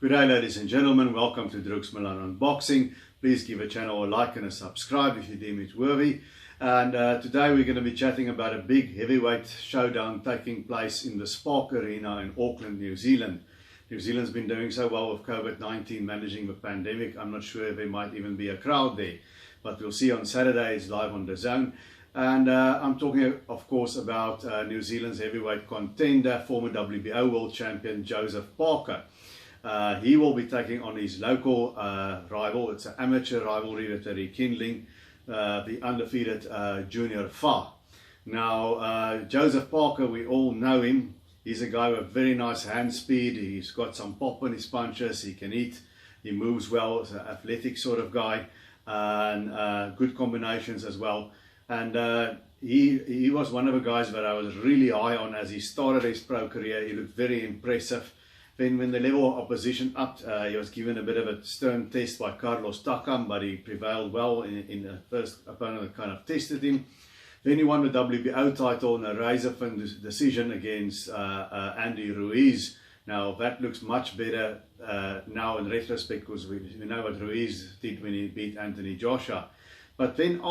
Good day, ladies and gentlemen. Welcome to Drooks Milan Unboxing. Please give the channel a like and a subscribe if you deem it worthy. And today we're going to be chatting about a big heavyweight showdown taking place in the Spark Arena in Auckland, New Zealand. New Zealand's been doing so well with COVID-19, managing the pandemic. I'm not sure if there might even be a crowd there, but we'll see on Saturday. It's live on DAZN. And I'm talking, of course, about New Zealand's heavyweight contender, former WBO world champion Joseph Parker. He will be taking on his local rival. It's an amateur rivalry that they're rekindling, the undefeated Junior Fa. Now, Joseph Parker, we all know him. He's a guy with very nice hand speed. He's got some pop in his punches. He can eat. He moves well. He's an athletic sort of guy, and good combinations as well. And he was one of the guys that I was really high on as he started his pro career. He looked very impressive. Then when the level of opposition upped, he was given a bit of a stern test by Carlos Takam, but he prevailed well in the first opponent that kind of tested him. Then he won the WBO title in a razor-thin decision against Andy Ruiz. Now that looks much better now in retrospect, because we know what Ruiz did when he beat Anthony Joshua. But then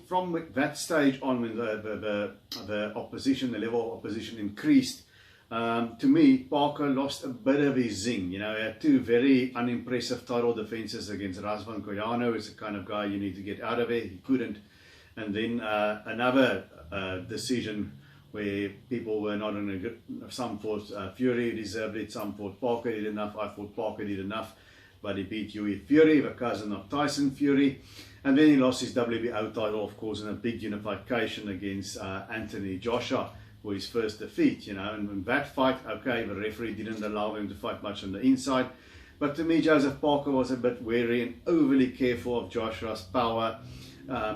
from that stage on, when the opposition, the level of opposition increased, to me, Parker lost a bit of his zing. You know, he had two very unimpressive title defenses against Razvan Koyano. It's the kind of guy you need to get out of it. He couldn't. And then another decision where people were not in a good, some thought Fury deserved it, some thought Parker did enough. I thought Parker did enough, but he beat Hughie Fury, the cousin of Tyson Fury. And then he lost his WBO title, of course, in a big unification against Anthony Joshua for his first defeat, you know. And in that fight, okay, the referee didn't allow him to fight much on the inside. But to me, Joseph Parker was a bit wary and overly careful of Joshua's power.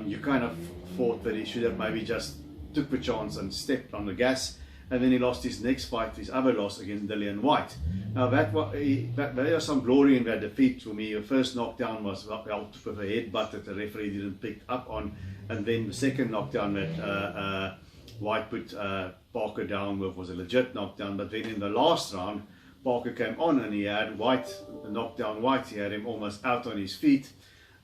You kind of thought that he should have maybe just took the chance and stepped on the gas. And then he lost his next fight, his other loss against Dillian Whyte. Now there was some glory in that defeat for me. The first knockdown was out with a headbutt that the referee didn't pick up on. And then the second knockdown that Whyte put Parker down with was a legit knockdown. But then in the last round, Parker came on and he had Whyte, knocked down Whyte. He had him almost out on his feet.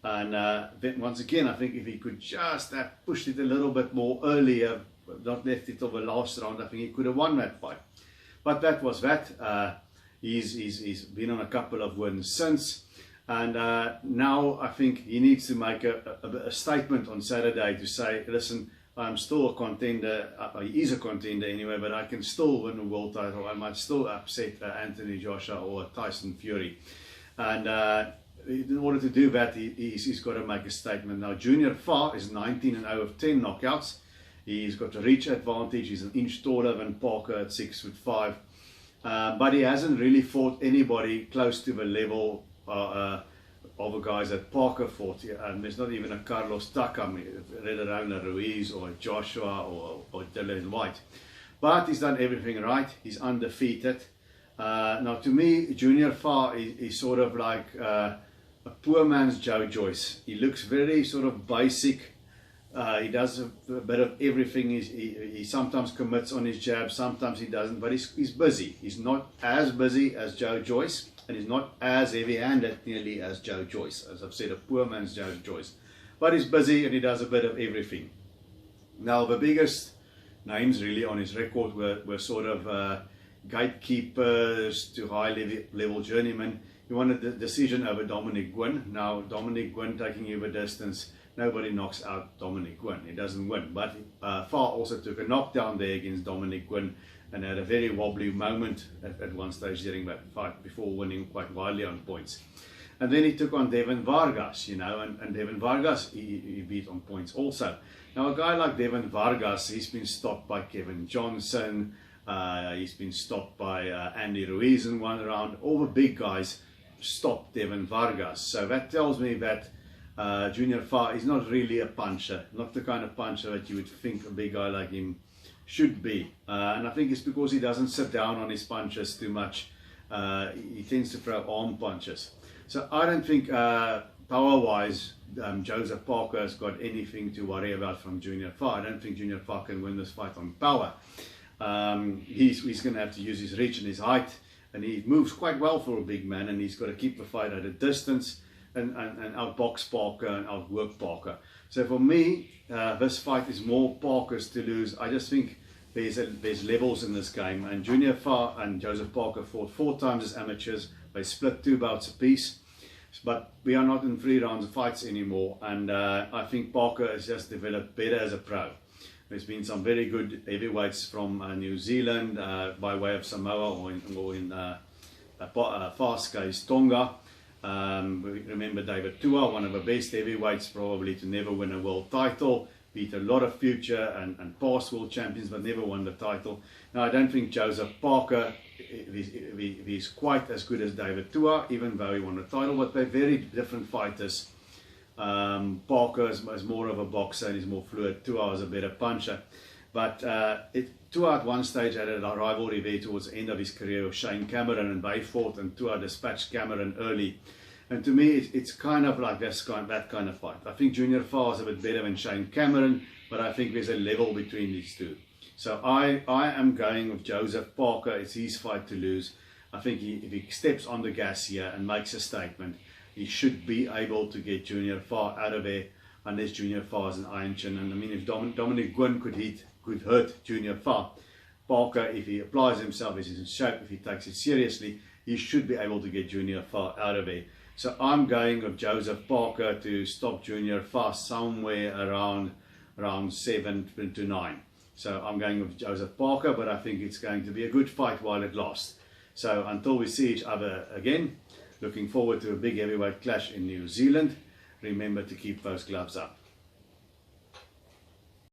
And then once again, I think if he could just have pushed it a little bit more earlier, not left it till the last round, I think he could have won that fight. But that was that. He's been on a couple of wins since. And now I think he needs to make a statement on Saturday to say, listen, I'm still a contender. He is a contender anyway, but I can still win a world title. I might still upset Anthony Joshua or Tyson Fury. And in order to do that, he's got to make a statement. Now, Junior Fa is 19-0 with 10 knockouts. He's got a reach advantage. He's an inch taller than Parker at 6'5". But he hasn't really fought anybody close to the level of the guys that Parker fought. There's not even a Carlos Takam, let alone a Ruiz or a Joshua or Dillian Whyte. But he's done everything right. He's undefeated. Now, to me, Junior Fa is sort of like a poor man's Joe Joyce. He looks very sort of basic. He does a bit of everything. He sometimes commits on his jab, sometimes he doesn't, but he's busy. He's not as busy as Joe Joyce, and he's not as heavy-handed nearly as Joe Joyce. As I've said, a poor man's Joe Joyce. But he's busy and he does a bit of everything. Now, the biggest names really on his record were sort of gatekeepers to high-level journeymen. He won a decision over Dominic Gwynn. Now, Dominic Gwynn taking you the distance, nobody knocks out Dominic Gwynn. He doesn't win. But Fa also took a knockdown there against Dominic Gwynn and had a very wobbly moment at one stage during that fight before winning quite widely on points. And then he took on Devin Vargas, you know, and Devin Vargas he beat on points also. Now, a guy like Devin Vargas, he's been stopped by Kevin Johnson. He's been stopped by Andy Ruiz in one round. All the big guys stopped Devin Vargas. So that tells me that Junior Fa is not really a puncher, not the kind of puncher that you would think a big guy like him should be. And I think it's because he doesn't sit down on his punches too much. He tends to throw arm punches. So I don't think power-wise Joseph Parker has got anything to worry about from Junior Fa. I don't think Junior Fa can win this fight on power. He's going to have to use his reach and his height and he moves quite well for a big man, and he's got to keep the fight at a distance and outbox Parker and outwork Parker. So for me, this fight is more Parker's to lose. I just think there's levels in this game, and Junior Fa and Joseph Parker fought 4 times as amateurs. They split 2 bouts apiece, but we are not in 3 rounds fights anymore, and I think Parker has just developed better as a pro. There's been some very good heavyweights from New Zealand by way of Samoa, or in fast case Tonga. Remember David Tua, one of the best heavyweights probably to never win a world title. Beat a lot of future and past world champions, but never won the title. Now, I don't think Joseph Parker is quite as good as David Tua, even though he won the title, but they're very different fighters. Parker is more of a boxer and he's more fluid. Tua is a better puncher. But Tua at one stage had a rivalry there towards the end of his career with Shane Cameron, and they fought, and Tua dispatched Cameron early. And to me, it's kind of like that kind of fight. I think Junior Fa is a bit better than Shane Cameron, but I think there's a level between these two. So I am going with Joseph Parker. It's his fight to lose. I think if he steps on the gas here and makes a statement, he should be able to get Junior Fa out of there, unless Junior Fa is an iron chin. And I mean, if Dominic Gwynn could hurt Junior Fa, Parker, if he applies himself, if he's in shape, if he takes it seriously, he should be able to get Junior Fa out of there. So I'm going with Joseph Parker to stop Junior Fa somewhere around 7 to 9. So I'm going with Joseph Parker, but I think it's going to be a good fight while it lasts. So until we see each other again, looking forward to a big heavyweight clash in New Zealand. Remember to keep those gloves up.